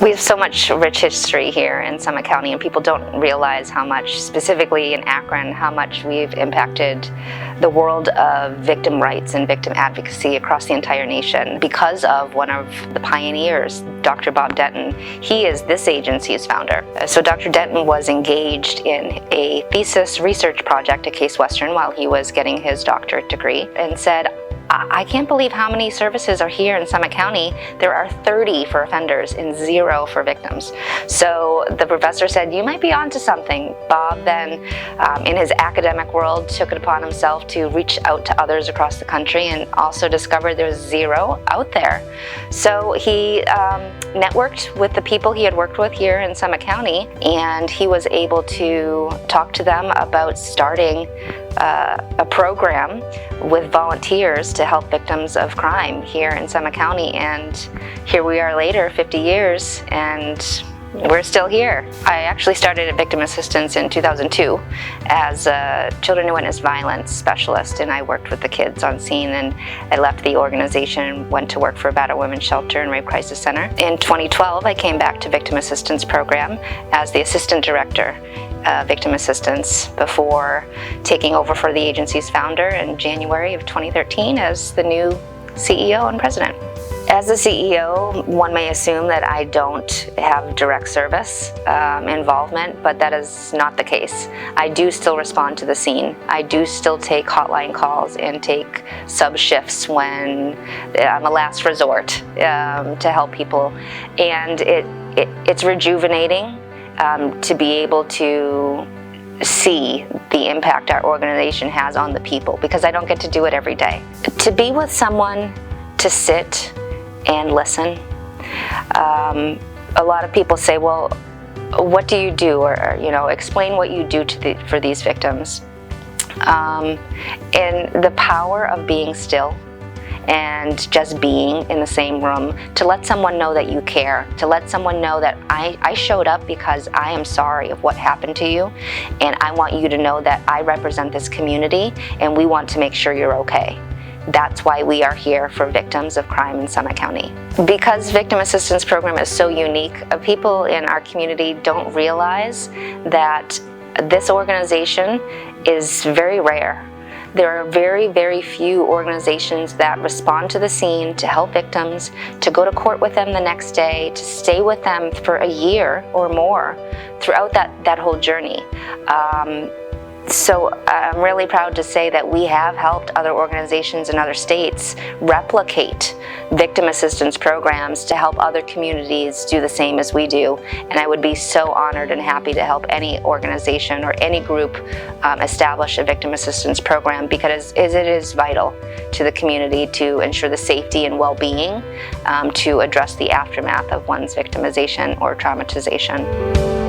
We have so much rich history here in Summit County, and people don't realize how much, specifically in Akron, how much we've impacted the world of victim rights and victim advocacy across the entire nation because of one of the pioneers, Dr. Bob Denton. He is this agency's founder. So Dr. Denton was engaged in a thesis research project at Case Western while he was getting his doctorate degree, and said, I can't believe how many services are here in Summit County. There are 30 for offenders and 0 for victims. So the professor said, you might be onto something. Bob then, in his academic world, took it upon himself to reach out to others across the country and also discovered there's 0 out there. So he networked with the people he had worked with here in Summit County, and he was able to talk to them about starting a program with volunteers to help victims of crime here in Summit County. And here we are later, 50 years, and we're still here. I actually started at Victim Assistance in 2002 as a children who witness violence specialist, and I worked with the kids on scene, and I left the organization and went to work for a battered women's shelter and rape crisis center. In 2012, I came back to Victim Assistance program as the assistant director Victim Assistance before taking over for the agency's founder in January of 2013 as the new CEO and president. As the CEO, one may assume that I don't have direct service involvement, but that is not the case. I do still respond to the scene. I do still take hotline calls and take sub shifts when I'm a last resort to help people, and it's rejuvenating to be able to see the impact our organization has on the people, because I don't get to do it every day. To be with someone, to sit and listen. A lot of people say, well, what do you do? Or explain what you do for these victims. And the power of being still and just being in the same room, to let someone know that you care, to let someone know that I showed up because I am sorry of what happened to you, and I want you to know that I represent this community and we want to make sure you're okay. That's why we are here for victims of crime in Summit County. Because Victim Assistance Program is so unique, people in our community don't realize that this organization is very rare. There are very, very few organizations that respond to the scene to help victims, to go to court with them the next day, to stay with them for a year or more throughout that whole journey. So I'm really proud to say that we have helped other organizations in other states replicate victim assistance programs to help other communities do the same as we do. And I would be so honored and happy to help any organization or any group establish a victim assistance program, because it is vital to the community to ensure the safety and well-being, to address the aftermath of one's victimization or traumatization.